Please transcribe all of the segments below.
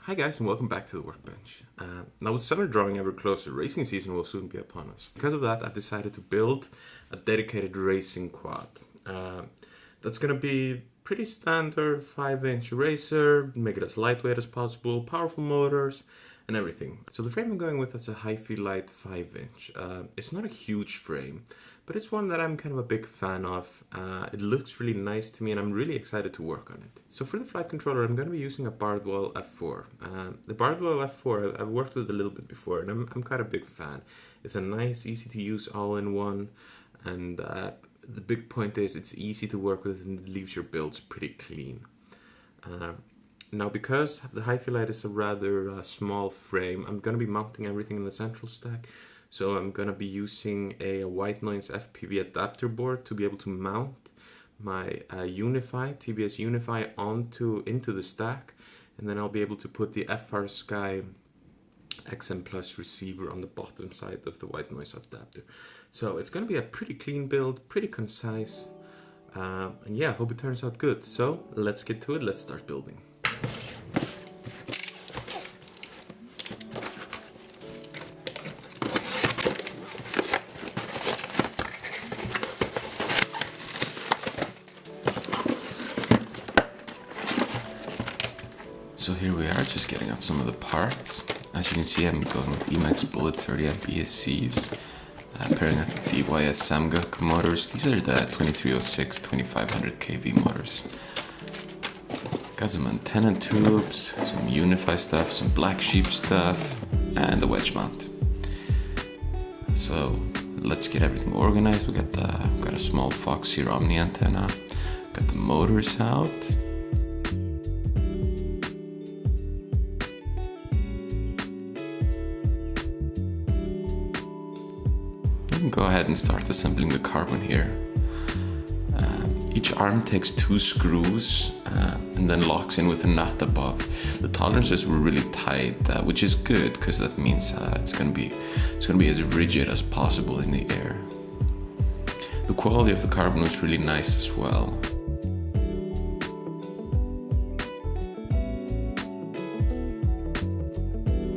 Hi guys and welcome back to the workbench. Now with summer drawing ever closer, racing season will soon be upon us. Because of that, I've decided to build a dedicated racing quad. That's going to be pretty standard 5-inch racer, make it as lightweight as possible, powerful motors and everything. So the frame I'm going with is a HiFi Lite 5-inch. It's not a huge frame, but it's one that I'm kind of a big fan of. It looks really nice to me and I'm really excited to work on it. So for the flight controller, I'm going to be using a Bardwell F4. The Bardwell F4 I've worked with a little bit before and I'm quite a big fan. It's a nice, easy to use all-in-one, and the big point is it's easy to work with and it leaves your builds pretty clean. Now because the HiFi Lite is a rather small frame, I'm going to be mounting everything in the central stack. So I'm going to be using a white noise FPV adapter board to be able to mount my TBS Unify into the stack, and then I'll be able to put the FrSky XM Plus receiver on the bottom side of the white noise adapter. So it's going to be a pretty clean build, pretty concise, and yeah, I hope it turns out good. So let's get to it, let's start building. So here we are, just getting out some of the parts. As you can see, I'm going with Emax Bullet 30 amp ESCs, pairing that with DYS Samguk motors. These are the 2306 2500 kV motors. Got some antenna tubes, some Unify stuff, some Black Sheep stuff, and a wedge mount. So let's get everything organized. We got a small Fox Zero Omni antenna, got the motors out. Go ahead and start assembling the carbon here. Each arm takes 2 screws and then locks in with a nut above. The tolerances were really tight, which is good because that means it's gonna be as rigid as possible in the air. The quality of the carbon was really nice as well.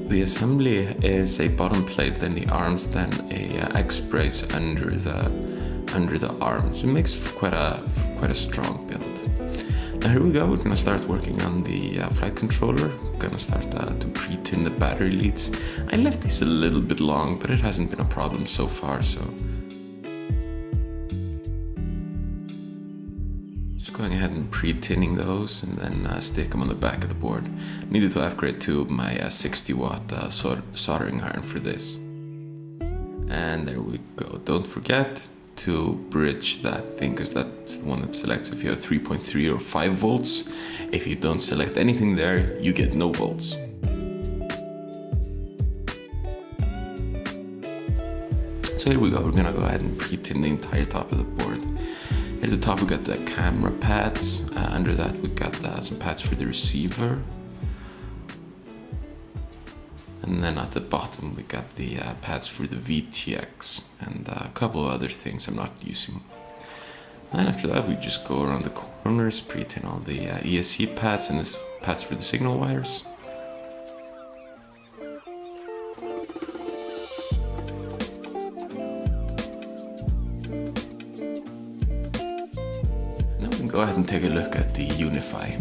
The assembly is a bottom plate, then the arms, then a X-brace under the arms. It makes for quite a strong build. Now here we go. We're gonna start working on the flight controller. Gonna start to pre-tin the battery leads. I left these a little bit long, but it hasn't been a problem so far. So going ahead and pre-tinning those and then stick them on the back of the board. Needed to upgrade to my 60 watt soldering iron for this. And there we go. Don't forget to bridge that thing, because that's the one that selects if you have 3.3 or 5 volts. If you don't select anything there, you get no volts. So here we go. We're gonna go ahead and pre-tin the entire top of the board. At the top we got the camera pads, under that we got some pads for the receiver, and then at the bottom we got the pads for the VTX and a couple of other things I'm not using. And after that we just go around the corners, pre-tin all the ESC pads and the pads for the signal wires. Go ahead and take a look at the Unify.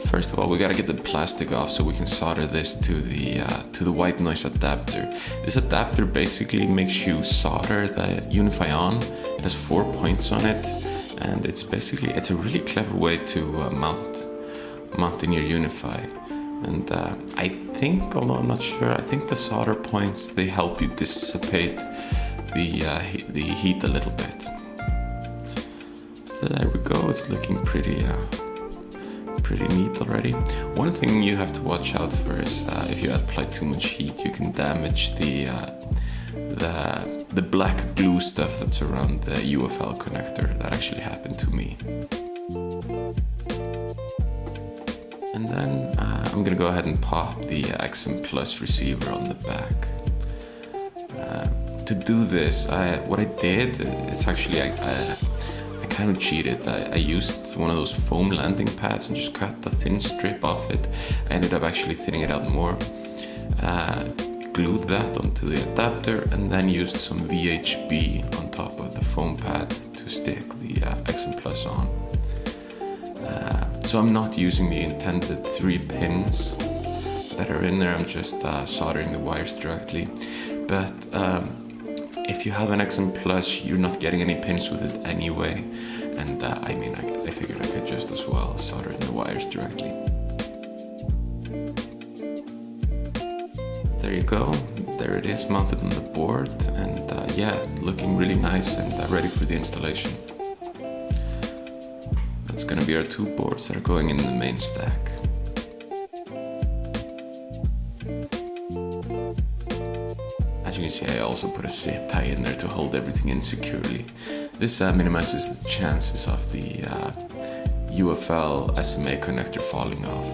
First of all, we gotta get the plastic off so we can solder this to the white noise adapter. This adapter basically makes you solder the Unify on. It has 4 points on it, and it's a really clever way to mount in your Unify. And I think, although I'm not sure, I think the solder points, they help you dissipate the heat a little bit. So there we go, it's looking pretty neat already. One thing you have to watch out for is if you apply too much heat, you can damage the black glue stuff that's around the UFL connector. That actually happened to me. And then I'm gonna go ahead and pop the XM Plus receiver on the back. To do this, what I did, it's actually I kind of cheated. I used one of those foam landing pads and just cut the thin strip off it. I ended up actually thinning it out more. Glued that onto the adapter and then used some VHB on top of the foam pad to stick the XM Plus on. So I'm not using the intended 3 pins that are in there, I'm just soldering the wires directly. But if you have an XM Plus, you're not getting any pins with it anyway, and I figured I could just as well solder in the wires directly. There you go, there it is mounted on the board, and looking really nice and ready for the installation. That's gonna be our 2 boards that are going in the main stack. As you can see, I also put a zip tie in there to hold everything in securely. This minimizes the chances of the UFL SMA connector falling off.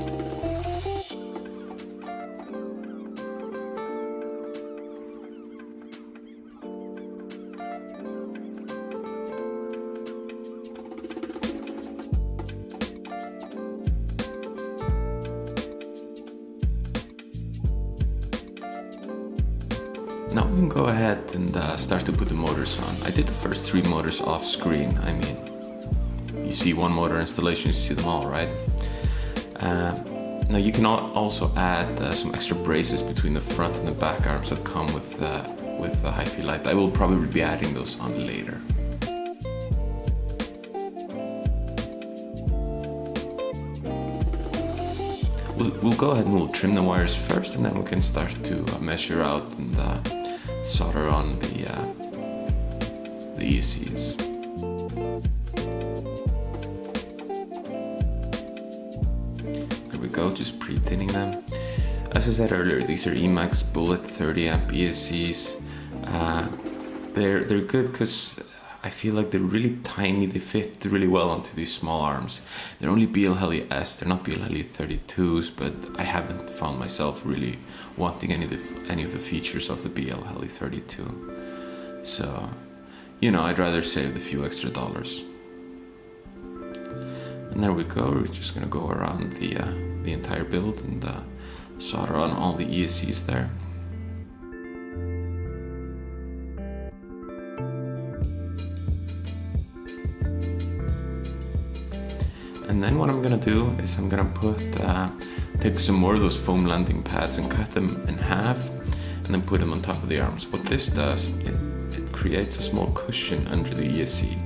Now we can go ahead and start to put the motors on. I did the first 3 motors off screen. You see one motor installation, you see them all, right? Now you can also add some extra braces between the front and the back arms that come with the HiFi Lite. I will probably be adding those on later. We'll go ahead and we'll trim the wires first, and then we can start to measure out and solder on the ESCs. There we go, just pre-tinning them. As I said earlier, these are Emax Bullet 30 amp ESCs. They're good because I feel like they're really tiny, they fit really well onto these small arms. They're only BL-Heli S, they're not BL-Heli 32s, but I haven't found myself really wanting any of the features of the BL-Heli 32. So, I'd rather save the few extra dollars. And there we go, we're just gonna go around the entire build and solder on all the ESCs there. And then what I'm gonna do is I'm gonna take some more of those foam landing pads and cut them in half and then put them on top of the arms. What this does, it creates a small cushion under the ESC.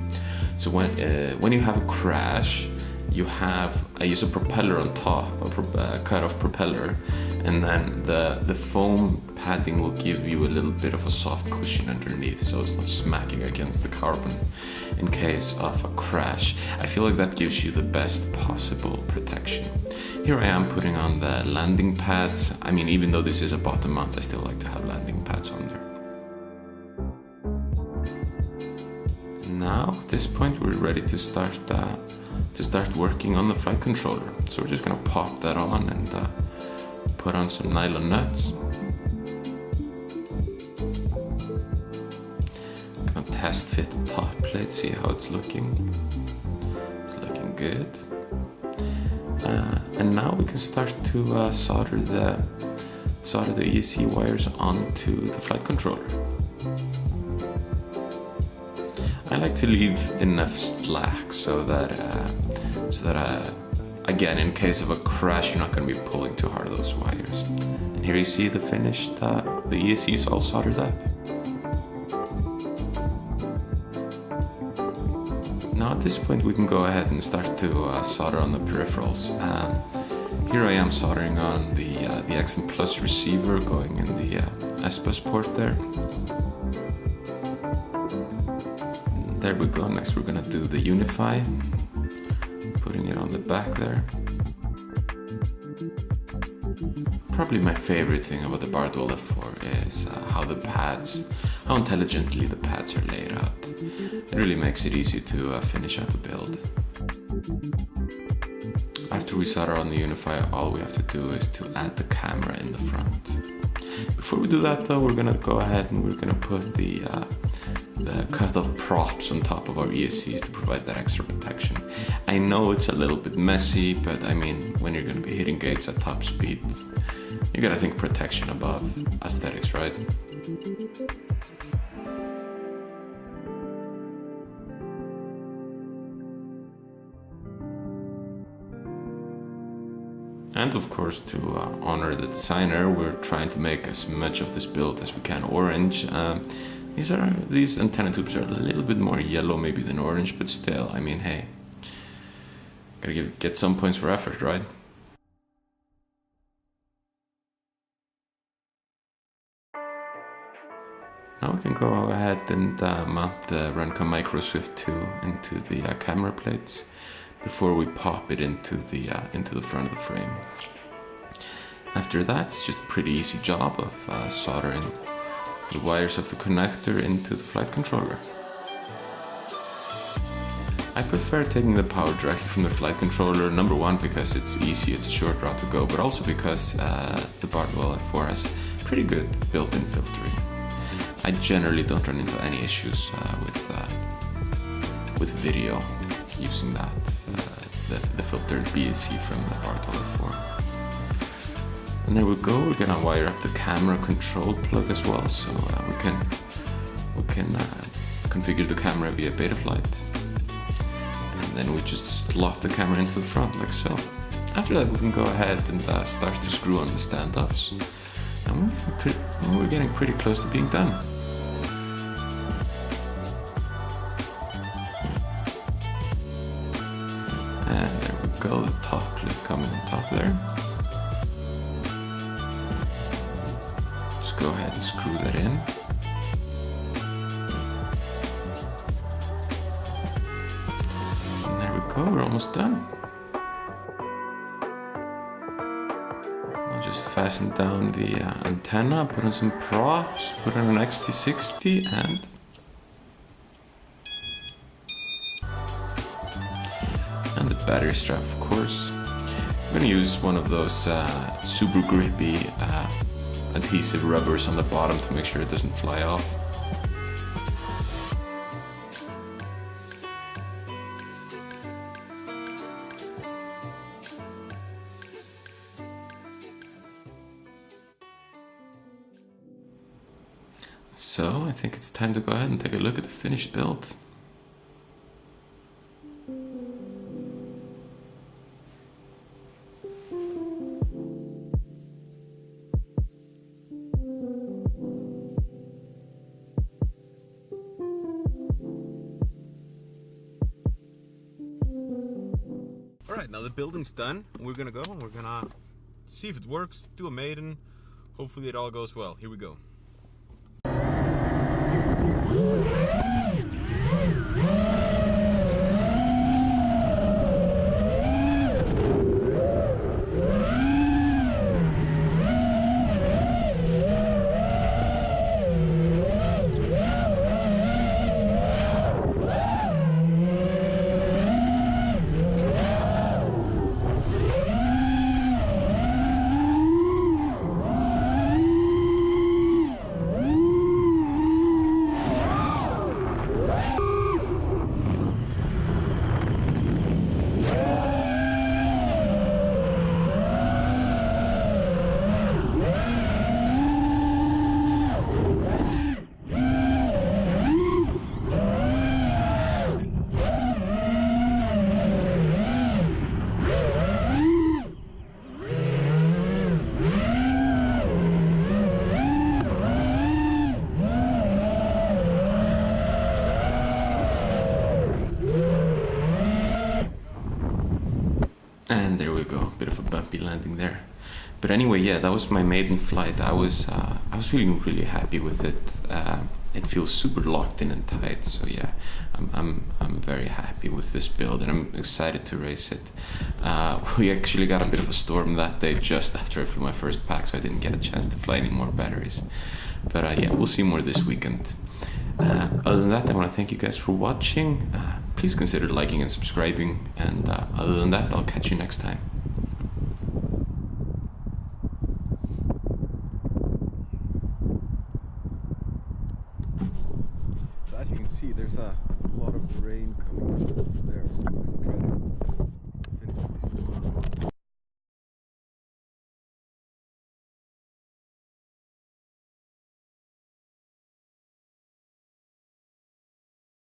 So when you have a crash, I use a propeller on top, a cut-off propeller, and then the foam padding will give you a little bit of a soft cushion underneath, so it's not smacking against the carbon in case of a crash. I feel like that gives you the best possible protection. Here I am putting on the landing pads. Even though this is a bottom mount, I still like to have landing pads on there. Now, at this point, we're ready to start working on the flight controller. So we're just gonna pop that on and put on some nylon nuts. Gonna test fit the top plate, see how it's looking. It's looking good. And now we can start to solder the ESC wires onto the flight controller. I like to leave enough slack so that again, in case of a crash, you're not going to be pulling too hard those wires. And here you see the finished, the ESC is all soldered up. Now at this point we can go ahead and start to solder on the peripherals. Here I am soldering on the XM Plus receiver going in the S-Bus port there. There we go. Next we're gonna do the Unify, putting it on the back there. Probably my favorite thing about the Bardwell F4 is how intelligently the pads are laid out. It really makes it easy to finish up a build. After we solder on the Unify, all we have to do is to add the camera in the front. Before we do that though, we're gonna go ahead and we're gonna put the cut off props on top of our ESCs to provide that extra protection. I know it's a little bit messy, but I mean, when you're going to be hitting gates at top speed, you gotta think protection above aesthetics, right? And of course, to honor the designer, we're trying to make as much of this build as we can orange. These antenna tubes are a little bit more yellow maybe than orange, but still, I mean, hey, gotta get some points for effort, right? Now we can go ahead and mount the Runcam Micro Swift 2 into the camera plates before we pop it into the front of the frame. After that, it's just a pretty easy job of soldering the wires of the connector into the flight controller. I prefer taking the power directly from the flight controller, number one because it's easy, it's a short route to go, but also because the Bartwell F4 has pretty good built-in filtering. I generally don't run into any issues with video using that, the filtered BAC from the Bartwell F4. And there we go, we're gonna wire up the camera control plug as well, so we can configure the camera via Betaflight. And then we just slot the camera into the front like so. After that we can go ahead and start to screw on the standoffs. And we're getting pretty close to being done. And there we go, the top lid coming on top there. Just go ahead and screw that in. And there we go, we're almost done. I'll just fasten down the antenna, put on some props, put on an XT60 and the battery strap, of course. I'm going to use one of those super grippy adhesive rubbers on the bottom to make sure it doesn't fly off. So I think it's time to go ahead and take a look at the finished build. Alright, now the building's done. We're gonna go and we're gonna see if it works, do a maiden. Hopefully it all goes well. Here we go. And there we go, bit of a bumpy landing there. But anyway, yeah, that was my maiden flight. I was feeling really happy with it. It feels super locked in and tight. So yeah, I'm very happy with this build, and I'm excited to race it. We actually got a bit of a storm that day just after I flew my first pack, so I didn't get a chance to fly any more batteries. But yeah, we'll see more this weekend. Other than that, I want to thank you guys for watching. Please consider liking and subscribing, and other than that, I'll catch you next time. So as you a lot of rain coming there. Try to